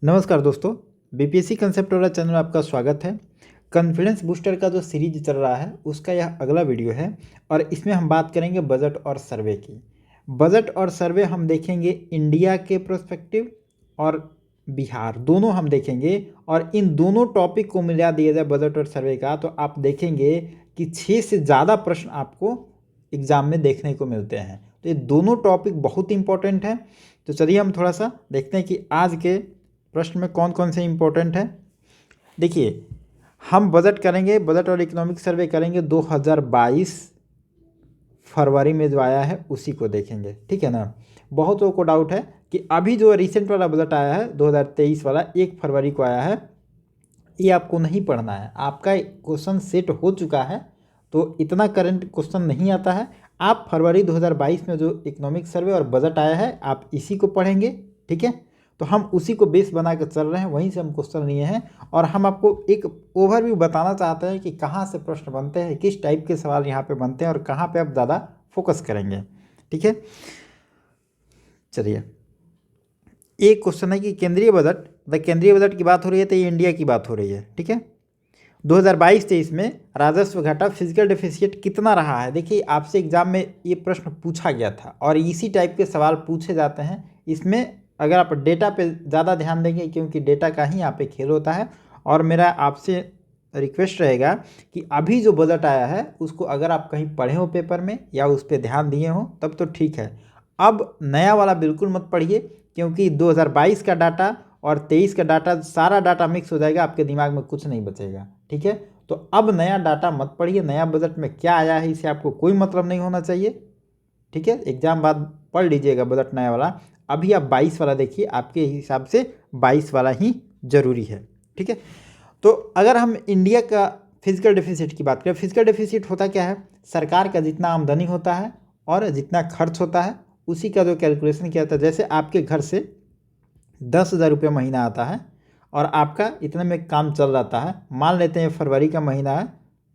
नमस्कार दोस्तों, BPSC concept वाला चैनल में आपका स्वागत है। कॉन्फिडेंस बूस्टर का जो सीरीज चल रहा है उसका यह अगला वीडियो है और इसमें हम बात करेंगे बजट और सर्वे की। बजट और सर्वे हम देखेंगे इंडिया के प्रोस्पेक्टिव और बिहार दोनों हम देखेंगे और इन दोनों टॉपिक को मिला दिया जाए बजट और सर्वे का तो आप देखेंगे कि 6 से ज़्यादा प्रश्न आपको एग्ज़ाम में देखने को मिलते हैं। तो ये दोनों टॉपिक बहुत इंपॉर्टेंट हैं। तो चलिए हम थोड़ा सा देखते हैं कि आज के प्रश्न में कौन कौन से इंपॉर्टेंट है। देखिए, हम बजट करेंगे, बजट और इकोनॉमिक सर्वे करेंगे 2022 फरवरी में जो आया है उसी को देखेंगे, ठीक है ना। बहुत लोगों को डाउट है कि अभी जो रिसेंट वाला बजट आया है 2023 वाला 1 फरवरी को आया है, ये आपको नहीं पढ़ना है। आपका क्वेश्चन सेट हो चुका है तो इतना करंट क्वेश्चन नहीं आता है। आप फरवरी 2022 में जो इकोनॉमिक सर्वे और बजट आया है आप इसी को पढ़ेंगे, ठीक है। तो हम उसी को बेस बना कर चल रहे हैं, वहीं से हम क्वेश्चन लिए हैं और हम आपको एक ओवरव्यू बताना चाहते हैं कि कहाँ से प्रश्न बनते हैं, किस टाइप के सवाल यहाँ पे बनते हैं और कहाँ पे आप ज़्यादा फोकस करेंगे, ठीक है। चलिए, एक क्वेश्चन है कि केंद्रीय बजट की बात हो रही है तो ये इंडिया की बात हो रही है, ठीक है। 2022-23 में राजस्व घाटा फिजिकल डेफिसिट कितना रहा है। देखिए, आपसे एग्जाम में ये प्रश्न पूछा गया था और इसी टाइप के सवाल पूछे जाते हैं। इसमें अगर आप डेटा पे ज़्यादा ध्यान देंगे, क्योंकि डेटा का ही यहाँ पे खेल होता है, और मेरा आपसे रिक्वेस्ट रहेगा कि अभी जो बजट आया है उसको अगर आप कहीं पढ़े हो पेपर में या उस पर ध्यान दिए हो तब तो ठीक है। अब नया वाला बिल्कुल मत पढ़िए, क्योंकि 2022 का डाटा और 23 का डाटा, सारा डाटा मिक्स हो जाएगा, आपके दिमाग में कुछ नहीं बचेगा, ठीक है। तो अब नया डाटा मत पढ़िए, नया बजट में क्या आया है इससे आपको कोई मतलब नहीं होना चाहिए, ठीक है। एग्जाम बाद पढ़ लीजिएगा बजट नया वाला। अभी आप 22 वाला देखिए, आपके हिसाब से 22 वाला ही जरूरी है, ठीक है। तो अगर हम इंडिया का फिजिकल डेफिसिट की बात करें, फिजिकल डेफिसिट होता क्या है, सरकार का जितना आमदनी होता है और जितना खर्च होता है उसी का जो कैलकुलेशन किया जाता है। जैसे आपके घर से 10,000 रुपये महीना आता है और आपका इतने में काम चल जाता है। मान लेते हैं फरवरी का महीना है,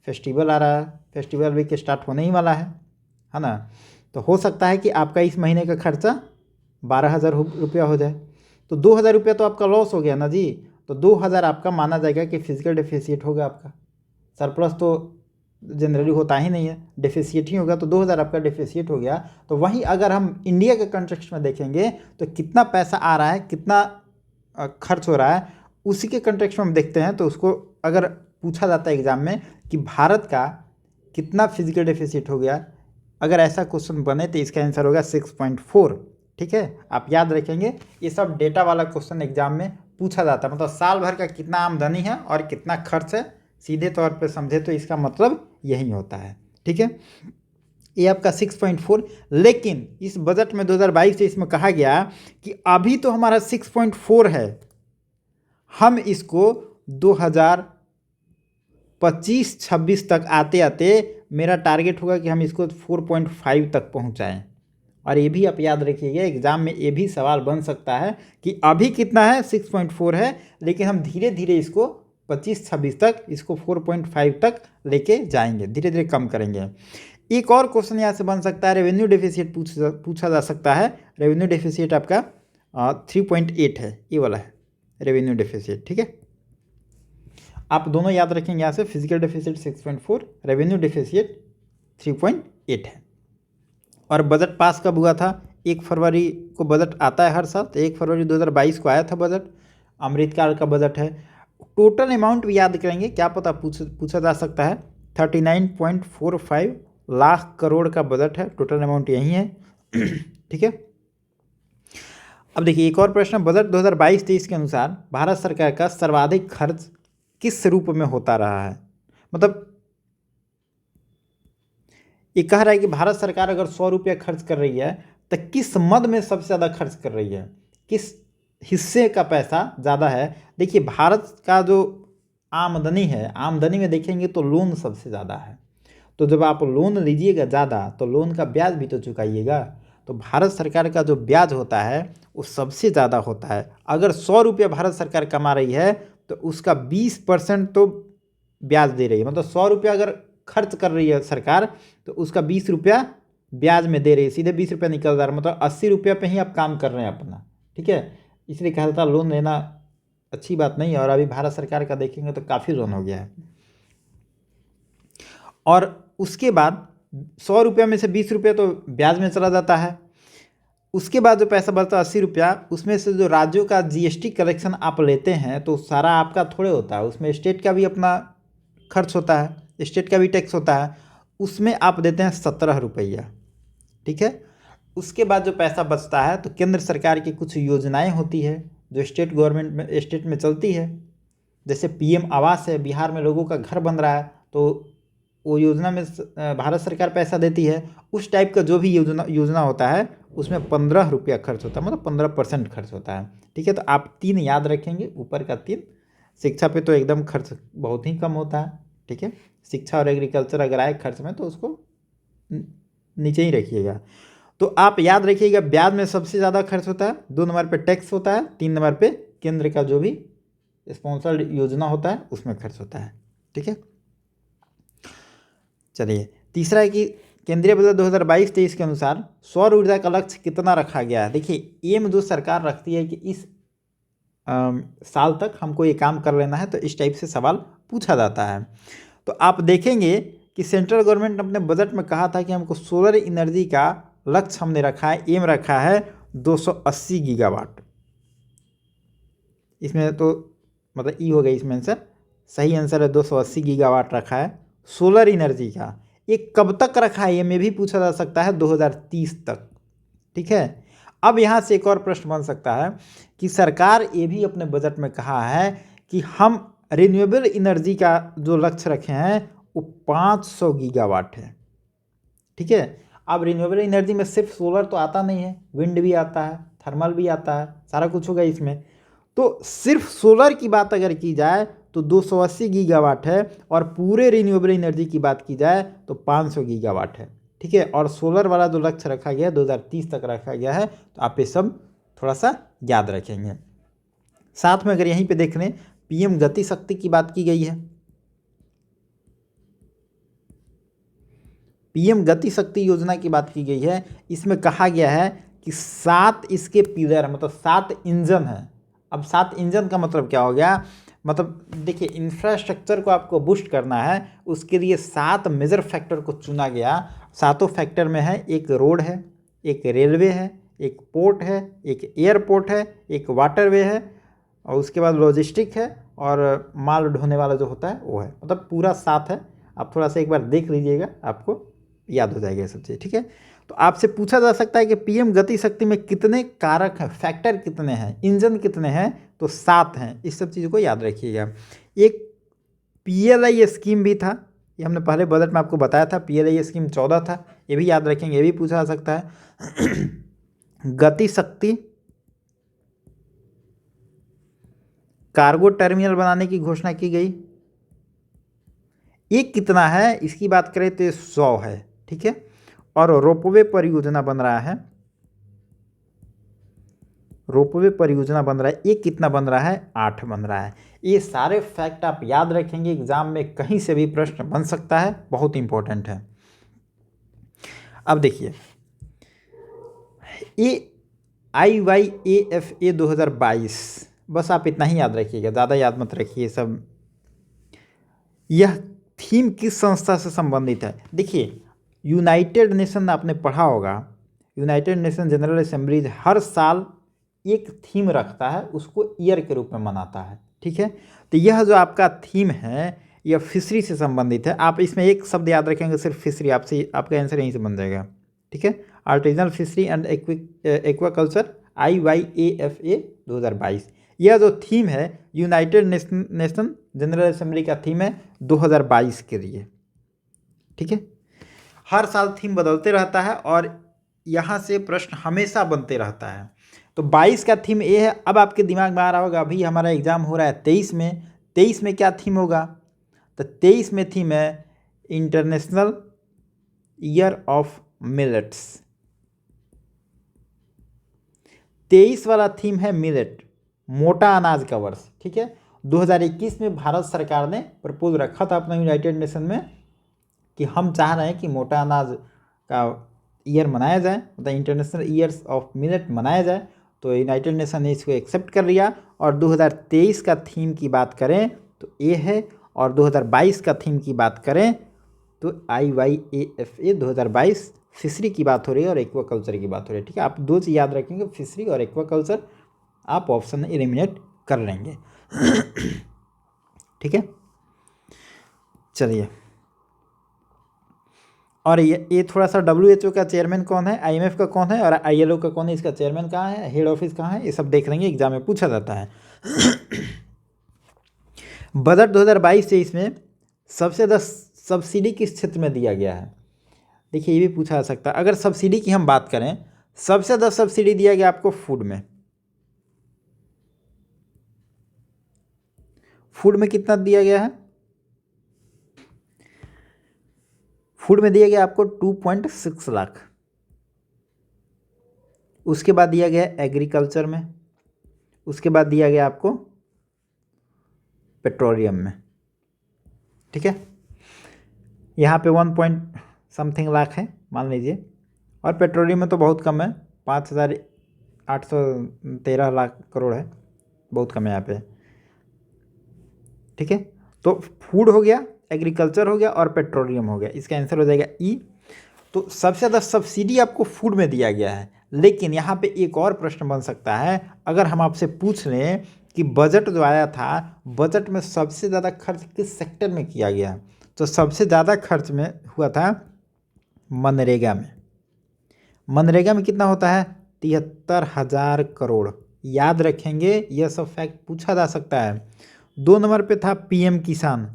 फेस्टिवल आ रहा है, फेस्टिवल वीक स्टार्ट होने ही वाला है ना। तो हो सकता है कि आपका इस महीने का खर्चा 12,000 रुपया हो जाए, तो 2,000 रुपया तो आपका लॉस हो गया ना जी। तो 2,000 आपका माना जाएगा कि फिजिकल डेफिसिट होगा आपका। सरप्लस तो जनरली होता ही नहीं है, डेफिसिट ही होगा, तो 2,000 आपका डेफिसिट हो गया। तो वहीं अगर हम इंडिया के कंटेक्स्ट में देखेंगे तो कितना पैसा आ रहा है, कितना खर्च हो रहा है, उसी के कंटेक्स्ट में हम देखते हैं। तो उसको अगर पूछा जाता है एग्जाम में कि भारत का कितना फिजिकल डेफिसिट हो गया, अगर ऐसा क्वेश्चन बने तो इसका आंसर होगा 6.4, ठीक है। आप याद रखेंगे, ये सब डेटा वाला क्वेश्चन एग्जाम में पूछा जाता है। मतलब साल भर का कितना आमदनी है और कितना खर्च है, सीधे तौर पे समझे तो इसका मतलब यही होता है, ठीक है। ये आपका 6.4। लेकिन इस बजट में 2022 से इसमें कहा गया कि अभी तो हमारा 6.4 है, हम इसको 2025-26 तक आते आते मेरा टारगेट होगा कि हम इसको 4.5 तक पहुंचाएं। और ये भी आप याद रखिएगा, एग्जाम में ये भी सवाल बन सकता है कि अभी कितना है, 6.4 है, लेकिन हम धीरे धीरे इसको 25-26 तक, इसको 4.5 तक लेके जाएंगे, धीरे धीरे कम करेंगे। एक और क्वेश्चन यहाँ से बन सकता है, रेवेन्यू डेफिसिट पूछा जा सकता है। रेवेन्यू डेफिसिट आपका 3.8 है, ये वाला है रेवेन्यू डेफिसिट, ठीक है। आप दोनों याद रखेंगे यहाँ से, फिजिकल डेफिसिट 6.4, रेवेन्यू डेफिसिट 3.8 है। और बजट पास कब हुआ था, 1 फरवरी को बजट आता है हर साल, तो 1 फरवरी 2022 को आया था बजट, अमृतकाल का बजट है। टोटल अमाउंट भी याद करेंगे, क्या पता पूछा जा सकता है। 39.45 लाख करोड़ का बजट है, टोटल अमाउंट यही है, ठीक है। अब देखिए एक और प्रश्न, बजट 2022-23 के अनुसार भारत सरकार का सर्वाधिक खर्च किस रूप में होता रहा है। मतलब ये कह रहा है कि भारत सरकार अगर 100 रुपया खर्च कर रही है तो किस मद में सबसे ज़्यादा खर्च कर रही है, किस हिस्से का पैसा ज़्यादा है। देखिए, भारत का जो आमदनी है, आमदनी में देखेंगे तो लोन सबसे ज़्यादा है। तो जब आप लोन लीजिएगा ज़्यादा तो लोन का ब्याज भी तो चुकाइएगा। तो भारत सरकार का जो ब्याज होता है वो सबसे ज़्यादा होता है। अगर 100 रुपया भारत सरकार कमा रही है तो उसका 20% तो ब्याज दे रही है। मतलब 100 रुपया अगर खर्च कर रही है सरकार तो उसका 20 रुपया ब्याज में दे रही है, सीधे 20 रुपया निकल रहा है। मतलब 80 रुपया पे ही आप काम कर रहे हैं अपना, ठीक है। इसलिए कहा जाता है लोन लेना अच्छी बात नहीं है। और अभी भारत सरकार का देखेंगे तो काफ़ी लोन हो गया है। और उसके बाद 100 रुपये में से 20 रुपये तो ब्याज में चला जाता है। उसके बाद जो पैसा बचता है 80 रुपया, उसमें से जो राज्यों का जीएसटी कलेक्शन आप लेते हैं तो सारा आपका थोड़े होता है, उसमें स्टेट का भी अपना खर्च होता है, स्टेट का भी टैक्स होता है, उसमें आप देते हैं 17 रुपया। ठीक है। उसके बाद जो पैसा बचता है तो केंद्र सरकार की कुछ योजनाएं होती है जो स्टेट में चलती है। जैसे पीएम आवास है, बिहार में लोगों का घर बन रहा है तो वो योजना में भारत सरकार पैसा देती है। उस टाइप का जो भी योजना होता है उसमें 15 रुपया खर्च होता है, मतलब 15% खर्च होता है। ठीक है। तो आप 3 याद रखेंगे, ऊपर का 3। शिक्षा पे तो एकदम खर्च बहुत ही कम होता है। ठीक है। शिक्षा और एग्रीकल्चर अगर आए खर्च में तो उसको नीचे ही रखिएगा। तो आप याद रखिएगा, ब्याज में सबसे ज़्यादा खर्च होता है, 2 नंबर पे टैक्स होता है, 3 नंबर पे केंद्र का जो भी स्पॉन्सर्ड योजना होता है उसमें खर्च होता है। ठीक है। चलिए, तीसरा है कि केंद्रीय बजट 2022-23 के अनुसार सौर ऊर्जा का लक्ष्य कितना रखा गया है। देखिए, एम जो सरकार रखती है कि इस साल तक हमको ये काम कर लेना है, तो इस टाइप से सवाल पूछा जाता है। तो आप देखेंगे कि सेंट्रल गवर्नमेंट ने अपने बजट में कहा था कि हमको सोलर एनर्जी का लक्ष्य हमने रखा है, एम रखा है 280 गीगावाट। इसमें तो मतलब ई हो गई इसमें आंसर, सही आंसर है 280 गीगावाट रखा है सोलर एनर्जी का। ये कब तक रखा है ये में भी पूछा जा सकता है, 2030 तक। ठीक है। अब यहाँ से एक और प्रश्न बन सकता है कि सरकार ये भी अपने बजट में कहा है कि हम रिन्यूएबल एनर्जी का जो लक्ष्य रखे हैं वो 500 गीगावाट है। ठीक है। अब रिन्यूएबल एनर्जी में सिर्फ सोलर तो आता नहीं है, विंड भी आता है, थर्मल भी आता है, सारा कुछ होगा इसमें। तो सिर्फ सोलर की बात अगर की जाए तो 280 गीगावाट है, और पूरे रिन्यूएबल एनर्जी की बात की जाए तो 500 गीगावाट है। ठीक है। और सोलर वाला जो लक्ष्य रखा गया है 2030 तक रखा गया है, तो आप ये सब थोड़ा सा याद रखेंगे। साथ में अगर यहीं पे देख लें, पीएम गति शक्ति की बात की गई है। पीएम गति शक्ति योजना की बात की गई है। इसमें कहा गया है कि 7 इसके पिलर, मतलब 7 इंजन है। अब 7 इंजन का मतलब क्या हो गया, मतलब देखिए, इंफ्रास्ट्रक्चर को आपको बूस्ट करना है, उसके लिए 7 मेजर फैक्टर को चुना गया। 7 फैक्टर में है, एक रोड है, एक रेलवे है, एक पोर्ट है, एक एयरपोर्ट है, एक वाटरवे है, और उसके बाद लॉजिस्टिक है, और माल ढोने वाला जो होता है वो है। मतलब पूरा 7 है। आप थोड़ा सा एक बार देख लीजिएगा, आपको याद हो जाएगा ये सब चीज़। ठीक है। तो आपसे पूछा जा सकता है कि पीएम गति शक्ति में कितने कारक हैं, फैक्टर कितने हैं, इंजन कितने हैं, तो 7 हैं। इस सब चीज़ों को याद रखिएगा। एक पीएलआई स्कीम भी था, ये हमने पहले बजट में आपको बताया था, पीएलआई स्कीम 14 था, ये भी याद रखेंगे, ये भी पूछा जा सकता है। गति शक्ति कार्गो टर्मिनल बनाने की घोषणा की गई, ये कितना है इसकी बात करें तो 100 है। ठीक है। और रोपवे परियोजना बन रहा है, रोपवे परियोजना बन रहा है, ये कितना बन रहा है, 8 बन रहा है। ये सारे फैक्ट आप याद रखेंगे, एग्जाम में कहीं से भी प्रश्न बन सकता है, बहुत इंपॉर्टेंट है। अब देखिए, ये IYAFA 2022, बस आप इतना ही याद रखिएगा, ज़्यादा याद मत रखिए सब। यह थीम किस संस्था से संबंधित है। देखिए, यूनाइटेड नेशन आपने पढ़ा होगा, यूनाइटेड नेशन जनरल असेंबली हर साल एक थीम रखता है, उसको ईयर के रूप में मनाता है। ठीक है। तो यह जो आपका थीम है यह फिशरी से संबंधित है। आप इसमें एक शब्द याद रखेंगे, सिर्फ फिशरी, आपसे आपका आंसर यहीं से बन जाएगा। ठीक है। Artisanal fishery and aquaculture IYAFA 2022, यह जो थीम है यूनाइटेड नेशन जनरल असेंबली का थीम है 2022 के लिए। ठीक है। हर साल थीम बदलते रहता है और यहाँ से प्रश्न हमेशा बनते रहता है। तो 22 का थीम ये है। अब आपके दिमाग में आ रहा होगा, अभी हमारा एग्जाम हो रहा है 23 में, 23 में क्या थीम होगा, तो 23 में थीम है इंटरनेशनल ईयर ऑफ मिलेट्स। 23 वाला थीम है मिलेट, मोटा अनाज का वर्ष। ठीक है। 2021 में भारत सरकार ने प्रपोज रखा था अपना यूनाइटेड नेशन में कि हम चाह रहे हैं कि मोटा अनाज का ईयर मनाया जाए, मतलब इंटरनेशनल ईयर्स ऑफ मिलेट मनाया जाए। तो यूनाइटेड नेशन ने इसको एक्सेप्ट कर लिया। और 2023 का थीम की बात करें तो ये है, और 2022 का थीम की बात करें तो IYAFA 2022 फिशरी की बात हो रही है और एक्वाकल्चर की बात हो रही है। ठीक है, आप दो चीज़ याद रखेंगे, फिशरी और एक्वाकल्चर, आप ऑप्शन एलिमिनेट कर लेंगे। ठीक है, चलिए। और ये थोड़ा सा WHO का चेयरमैन कौन है, IMF का कौन है और ILO का कौन है, इसका चेयरमैन कहाँ है, हेड ऑफिस कहाँ है, ये सब देख लेंगे, एग्जाम में पूछा जाता है। बजट 2022-23 में सबसे ज़्यादा सब्सिडी किस क्षेत्र में दिया गया है? देखिए ये भी पूछा जा सकता है। अगर सब्सिडी की हम बात करें, सबसे ज़्यादा सब्सिडी दिया गया आपको फूड में। फूड में कितना दिया गया है? फूड में दिया गया आपको 2.6 लाख। उसके बाद दिया गया एग्रीकल्चर में, उसके बाद दिया गया आपको पेट्रोलियम में। ठीक है, यहाँ पे 1 पॉइंट समथिंग लाख है मान लीजिए, और पेट्रोलियम में तो बहुत कम है, 5,813 लाख करोड़ है, बहुत कम है यहाँ पे। ठीक है, तो फूड हो गया, एग्रीकल्चर हो गया और पेट्रोलियम हो गया, इसका आंसर हो जाएगा ई। तो सबसे ज़्यादा सब्सिडी आपको फूड में दिया गया है। लेकिन यहाँ पे एक और प्रश्न बन सकता है, अगर हम आपसे पूछ लें कि बजट जो आया था, बजट में सबसे ज़्यादा खर्च किस सेक्टर में किया गया, तो सबसे ज़्यादा खर्च में हुआ था मनरेगा में। मनरेगा में कितना होता है? 73,000 करोड़। याद रखेंगे, यह सब फैक्ट पूछा जा सकता है। 2 नंबर पे था PM किसान।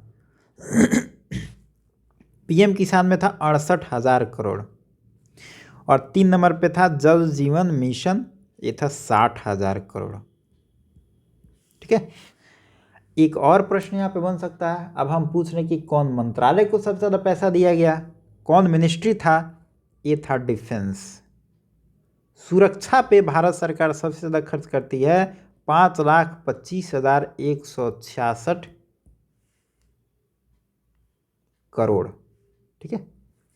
PM किसान में था 68,000 करोड़। और 3 नंबर पे था जल जीवन मिशन, ये था 60,000 करोड़। ठीक है, एक और प्रश्न यहाँ पे बन सकता है। अब हम पूछ रहे हैं कि कौन मंत्रालय को सबसे ज़्यादा पैसा दिया गया, कौन मिनिस्ट्री था? ये था डिफेंस। सुरक्षा पे भारत सरकार सबसे ज़्यादा खर्च करती है, 5,25,166 करोड़। ठीक है,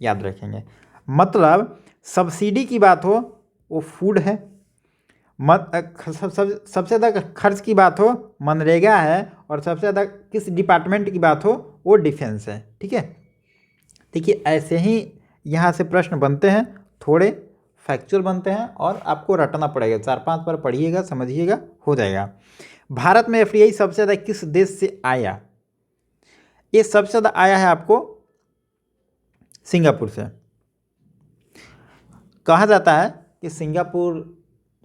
याद रखेंगे। मतलब सब्सिडी की बात हो वो फूड है, सबसे ज़्यादा खर्च की बात हो मनरेगा है, और सबसे ज़्यादा किस डिपार्टमेंट की बात हो वो डिफेंस है। ठीक है, देखिए ऐसे ही यहाँ से प्रश्न बनते हैं, थोड़े फैक्चुअल बनते हैं और आपको रटना पड़ेगा, 4-5 बार पढ़िएगा, समझिएगा, हो जाएगा। भारत में FDI सबसे ज़्यादा किस देश से आया? ये सबसे ज़्यादा आया है आपको सिंगापुर से। कहा जाता है कि सिंगापुर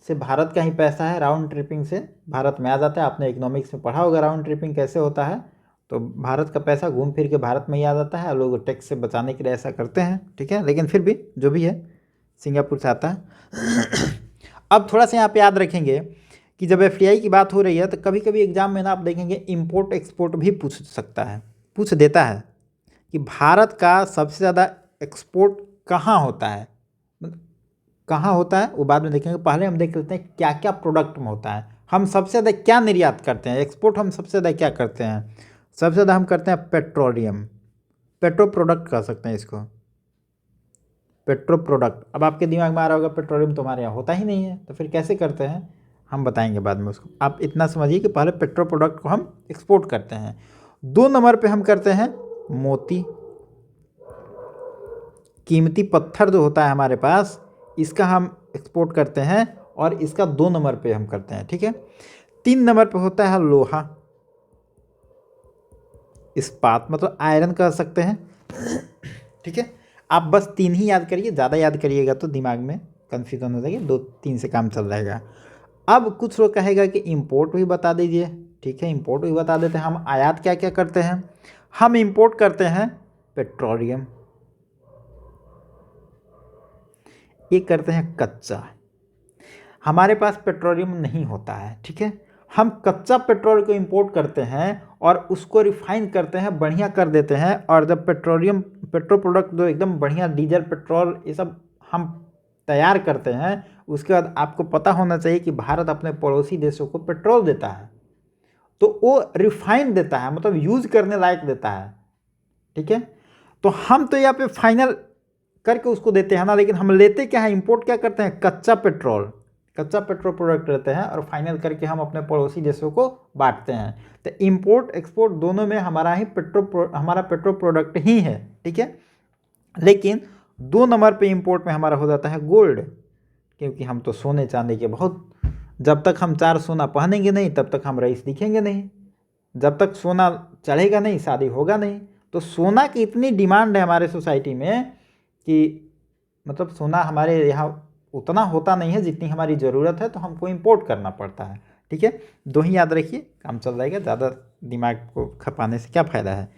से भारत का ही पैसा है, राउंड ट्रिपिंग से भारत में आ जाता है। आपने इकोनॉमिक्स में पढ़ा होगा राउंड ट्रिपिंग कैसे होता है, तो भारत का पैसा घूम फिर के भारत में ही आ जाता है। लोग टैक्स से बचाने के लिए ऐसा करते हैं। ठीक है, लेकिन फिर भी जो भी है सिंगापुर से आता है। अब थोड़ा सा यहाँ पे याद रखेंगे कि जब FDI की बात हो रही है तो कभी कभी एग्जाम में ना आप देखेंगे इम्पोर्ट एक्सपोर्ट भी पूछ सकता है, पूछ देता है कि भारत का सबसे ज़्यादा एक्सपोर्ट कहाँ होता है, कहाँ होता है वो बाद में देखेंगे। पहले हम देख लेते हैं क्या क्या प्रोडक्ट में होता है, हम सबसे ज़्यादा क्या निर्यात करते हैं, एक्सपोर्ट हम सबसे ज़्यादा क्या करते हैं। सबसे ज़्यादा हम करते हैं पेट्रोलियम, पेट्रो प्रोडक्ट कह सकते हैं इसको, पेट्रो प्रोडक्ट। अब आपके दिमाग में आ रहा होगा पेट्रोलियम तो हमारे यहाँ होता ही नहीं है, तो फिर कैसे करते हैं हम बताएंगे बाद में उसको। आप इतना समझिए कि पहले पेट्रो प्रोडक्ट को हम एक्सपोर्ट करते हैं। 2 नंबर पे हम करते हैं मोती, कीमती पत्थर जो होता है हमारे पास, इसका हम एक्सपोर्ट करते हैं और इसका 2 नंबर पे हम करते हैं। ठीक है, 3 नंबर पे होता है लोहा, इस्पात मतलब आयरन कह सकते हैं। ठीक है, आप बस 3 ही याद करिए, ज़्यादा याद करिएगा तो दिमाग में कन्फ्यूजन हो जाएगी, 2-3 से काम चल जाएगा। अब कुछ लोग कहेगा कि इंपोर्ट भी बता दीजिए। ठीक है, इंपोर्ट भी बता देते हैं। हम आयात क्या क्या करते हैं? हम इंपोर्ट करते हैं पेट्रोलियम, ये करते हैं कच्चा, हमारे पास पेट्रोलियम नहीं होता है। ठीक है, हम कच्चा पेट्रोल को इंपोर्ट करते हैं और उसको रिफाइन करते हैं, बढ़िया कर देते हैं। और जब पेट्रो प्रोडक्ट जो एकदम बढ़िया डीजल पेट्रोल ये सब हम तैयार करते हैं, उसके बाद आपको पता होना चाहिए कि भारत अपने पड़ोसी देशों को पेट्रोल देता है, तो वो रिफाइन देता है, मतलब यूज करने लायक देता है। ठीक है, तो हम तो यहाँ पे फाइनल करके उसको देते हैं ना, लेकिन हम लेते क्या है, इंपोर्ट क्या करते हैं, कच्चा पेट्रोल। कच्चा पेट्रोल प्रोडक्ट रहते हैं और फाइनल करके हम अपने पड़ोसी देशों को बांटते हैं। तो इंपोर्ट एक्सपोर्ट दोनों में हमारा पेट्रोल प्रोडक्ट ही है, ठीक है। लेकिन 2 नंबर पे इंपोर्ट में हमारा हो जाता है गोल्ड, क्योंकि हम तो सोने चांदी के बहुत, जब तक हम 4 सोना पहनेंगे नहीं तब तक हम रईस दिखेंगे नहीं, जब तक सोना चढ़ेगा नहीं शादी होगा नहीं। तो सोना की इतनी डिमांड है हमारे सोसाइटी में कि मतलब सोना हमारे यहाँ उतना होता नहीं है जितनी हमारी ज़रूरत है, तो हमको इंपोर्ट करना पड़ता है, ठीक है। 2 ही याद रखिए, काम चल जाएगा, ज़्यादा दिमाग को खपाने से क्या फ़ायदा है।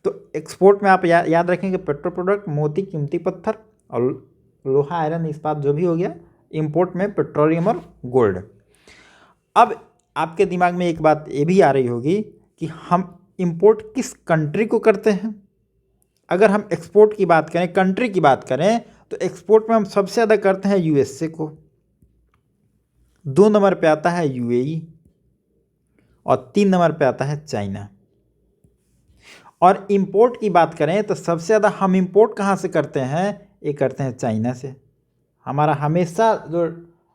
तो एक्सपोर्ट में आप याद रखेंगे पेट्रोल प्रोडक्ट, मोती, कीमती पत्थर और लोहा, आयरन, इस्पात जो भी हो गया। इंपोर्ट में पेट्रोलियम और गोल्ड। अब आपके दिमाग में एक बात ये भी आ रही होगी कि हम इंपोर्ट किस कंट्री को करते हैं। अगर हम एक्सपोर्ट की बात करें, कंट्री की बात करें, तो एक्सपोर्ट में हम सबसे ज़्यादा करते हैं यूएसए को, 2 नंबर पे आता है यूएई और 3 नंबर पे आता है चाइना। और इंपोर्ट की बात करें तो सबसे ज़्यादा हम इंपोर्ट कहाँ से करते हैं, ये करते हैं चाइना से। हमारा हमेशा जो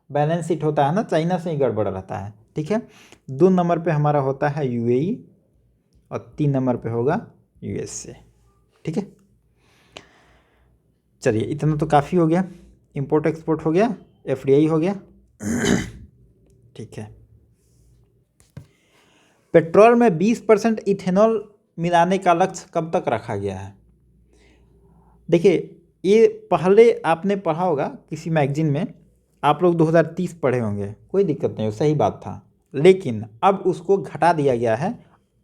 बैलेंस शीट होता है ना, चाइना से ही गड़बड़ रहता है, ठीक है। 2 नंबर पे हमारा होता है यूएई और 3 नंबर पे होगा यूएसए, ठीक है। चलिए इतना तो काफ़ी हो गया, इंपोर्ट एक्सपोर्ट हो गया, एफडीआई हो गया, ठीक है। पेट्रोल में 20% इथेनॉल मिलाने का लक्ष्य कब तक रखा गया है। देखिए ये पहले आपने पढ़ा होगा किसी मैगजीन में, आप लोग 2030 पढ़े होंगे, कोई दिक्कत नहीं, सही बात था। लेकिन अब उसको घटा दिया गया है,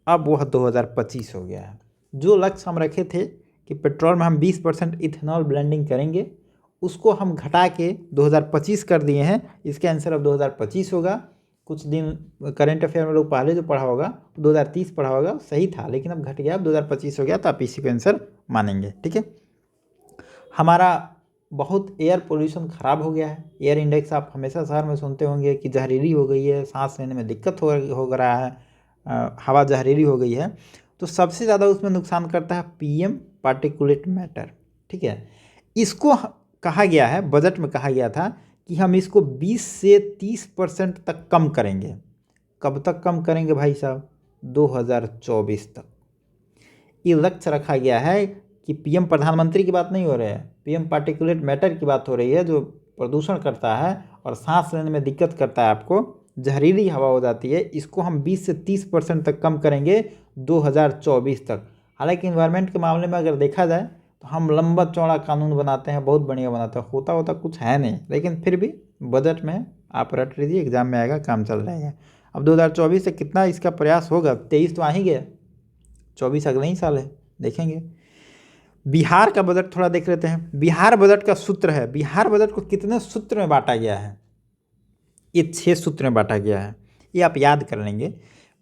अब वह 2025 हो गया है। जो लक्ष्य हम रखे थे कि पेट्रोल में हम 20% इथेनॉल ब्लेंडिंग करेंगे, उसको हम घटा के 2025 कर दिए हैं। इसका आंसर अब 2025 होगा। कुछ दिन करंट अफेयर में लोग पहले जो पढ़ा होगा 2030 पढ़ा होगा, सही था, लेकिन अब घट गया, अब 2025 हो गया, तो आप इसी को आंसर मानेंगे, ठीक है। हमारा बहुत एयर पोल्यूशन ख़राब हो गया है। एयर इंडेक्स आप हमेशा शहर में सुनते होंगे कि जहरीली हो गई है, सांस लेने में दिक्कत हो रहा है, हवा जहरीली हो गई है। तो सबसे ज़्यादा उसमें नुकसान करता है पीएम पार्टिकुलेट मैटर, ठीक है। इसको कहा गया है, बजट में कहा गया था कि हम इसको 20 से 30% तक कम करेंगे। कब तक कम करेंगे भाई साहब, 2024 तक। ये लक्ष्य रखा गया है कि पीएम प्रधानमंत्री की बात नहीं हो रही है, पीएम पार्टिकुलेट मैटर की बात हो रही है, जो प्रदूषण करता है और सांस लेने में दिक्कत करता है, आपको जहरीली हवा हो जाती है। इसको हम 20 से 30% तक कम करेंगे 2024 तक। हालांकि इन्वायरमेंट के मामले में अगर देखा जाए तो हम लंबा चौड़ा कानून बनाते हैं, बहुत बढ़िया बनाते हैं, होता कुछ है नहीं, लेकिन फिर भी बजट में आप रट लीजिए, एग्जाम में आएगा, काम चल रहेगा। अब 2024 से कितना इसका प्रयास होगा, 23 तो आ ही गया, 24 अगले ही साल है, देखेंगे। बिहार का बजट थोड़ा देख लेते हैं। बिहार बजट का सूत्र है, बिहार बजट को कितने सूत्र में बांटा गया है, ये 6 सूत्र में बांटा गया है, ये आप याद कर लेंगे।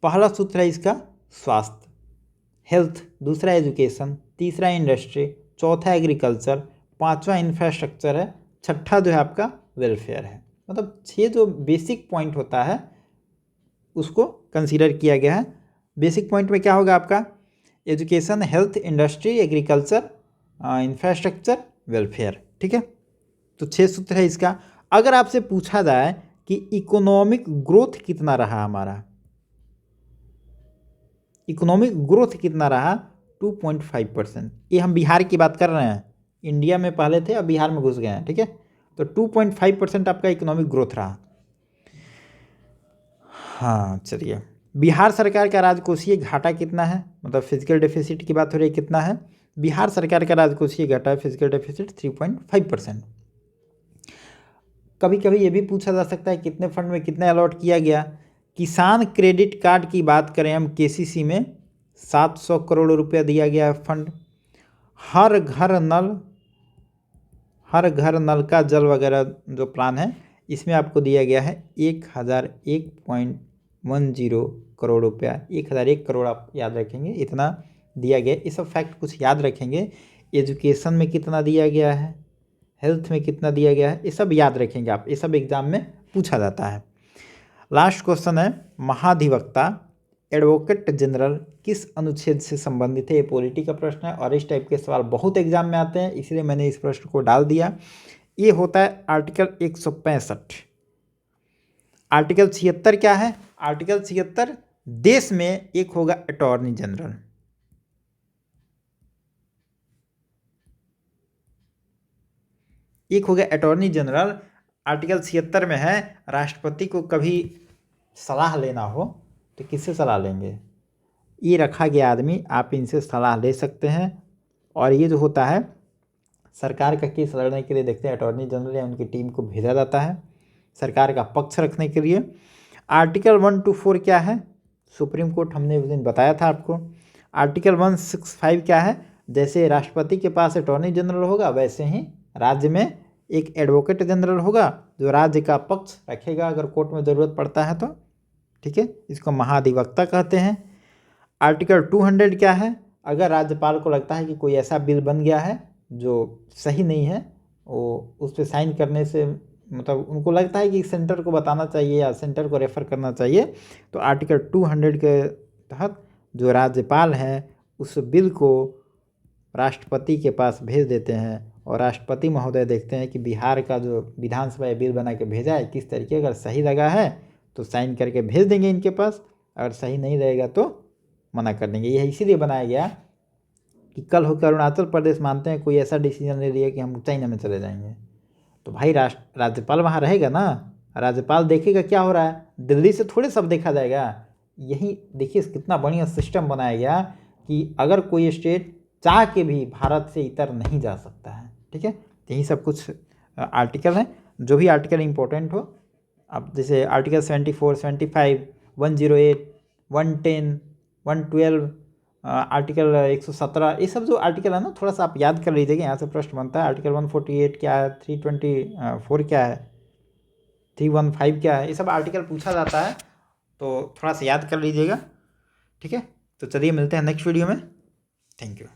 पहला सूत्र है इसका स्वास्थ्य, हेल्थ, दूसरा एजुकेशन, तीसरा इंडस्ट्री, चौथा एग्रीकल्चर, पांचवा इंफ्रास्ट्रक्चर है, छठा जो है आपका वेलफेयर है। मतलब 6 जो बेसिक पॉइंट होता है उसको कंसीडर किया गया है। बेसिक पॉइंट में क्या होगा आपका, education, health, industry, agriculture, infrastructure, welfare, ठीक है। तो 6 सूत्र है इसका। अगर आपसे पूछा जाए कि इकोनॉमिक ग्रोथ कितना रहा हमारा, इकोनॉमिक ग्रोथ कितना रहा, 2.5%। ये हम बिहार की बात कर रहे हैं, इंडिया में पहले थे, अब बिहार में घुस गए हैं, ठीक है। तो 2.5% आपका इकोनॉमिक ग्रोथ रहा। हाँ चलिए, बिहार सरकार का राजकोषीय घाटा कितना है, मतलब फिजिकल डेफिसिट की बात हो रही है, कितना है बिहार सरकार का राजकोषीय घाटा, फिजिकल डेफिसिट 3.5%। कभी कभी ये भी पूछा जा सकता है कितने फंड में कितना अलॉट किया गया। किसान क्रेडिट कार्ड की बात करें हम, केसीसी में 700 करोड़ रुपया दिया गया फंड। हर घर नल का जल वगैरह जो प्लान है, इसमें आपको दिया गया है 1001.10 करोड़ रुपया, 1001 करोड़ आप याद रखेंगे, इतना दिया गया। ये सब फैक्ट कुछ याद रखेंगे। एजुकेशन में कितना दिया गया है, हेल्थ में कितना दिया गया है, ये सब याद रखेंगे आप, ये सब एग्जाम में पूछा जाता है। लास्ट क्वेश्चन है, महाधिवक्ता एडवोकेट जनरल किस अनुच्छेद से संबंधित है। ये पॉलिटी का प्रश्न है और इस टाइप के सवाल बहुत एग्जाम में आते हैं, इसलिए मैंने इस प्रश्न को डाल दिया। ये होता है आर्टिकल 165। आर्टिकल 76 क्या है? आर्टिकल 76 देश में एक होगा अटॉर्नी जनरल, एक हो गया अटॉर्नी जनरल। आर्टिकल 76 में है राष्ट्रपति को कभी सलाह लेना हो तो किससे सलाह लेंगे? ये रखा गया आदमी, आप इनसे सलाह ले सकते हैं। और ये जो होता है सरकार का केस लड़ने के लिए देखते हैं अटॉर्नी जनरल या उनकी टीम को भेजा जाता है सरकार का पक्ष रखने के लिए। आर्टिकल 1 to 4 क्या है? सुप्रीम कोर्ट हमने उस दिन बताया था आपको। आर्टिकल 165 क्या है? जैसे राष्ट्रपति के पास अटॉर्नी जनरल होगा वैसे ही राज्य में एक एडवोकेट जनरल होगा जो राज्य का पक्ष रखेगा अगर कोर्ट में ज़रूरत पड़ता है तो, ठीक है। इसको महाधिवक्ता कहते हैं। आर्टिकल 200 क्या है? अगर राज्यपाल को लगता है कि कोई ऐसा बिल बन गया है जो सही नहीं है, वो उस पर साइन करने से मतलब उनको लगता है कि सेंटर को बताना चाहिए या सेंटर को रेफ़र करना चाहिए, तो आर्टिकल 200 के तहत जो राज्यपाल हैं उस बिल को राष्ट्रपति के पास भेज देते हैं और राष्ट्रपति महोदय देखते हैं कि बिहार का जो विधानसभा बिल बना के भेजा है किस तरीके, अगर सही लगा है तो साइन करके भेज देंगे इनके पास, अगर सही नहीं रहेगा तो मना कर देंगे। यह इसीलिए बनाया गया कि कल होकर अरुणाचल प्रदेश मानते हैं कोई ऐसा डिसीजन ले लिया कि हम चाइना में चले जाएंगे, तो भाई राज्यपाल वहाँ रहेगा ना, राज्यपाल देखेगा क्या हो रहा है, दिल्ली से थोड़े सब देखा जाएगा। यही देखिए कितना बढ़िया सिस्टम बनाया गया कि अगर कोई स्टेट चाह के भी भारत से इतर नहीं जा सकता है, ठीक है। यही सब कुछ आर्टिकल हैं, जो भी आर्टिकल इंपॉर्टेंट हो। अब जैसे आर्टिकल 74, 75, 108, 110, 112, आर्टिकल 117, ये सब जो आर्टिकल है ना थोड़ा सा आप याद कर लीजिएगा, यहाँ से प्रश्न बनता है। आर्टिकल 148 क्या है, 324 क्या है, 315 क्या है, ये सब आर्टिकल पूछा जाता है, तो थोड़ा सा याद कर लीजिएगा, ठीक है। तो चलिए मिलते हैं नेक्स्ट वीडियो में। Thank you.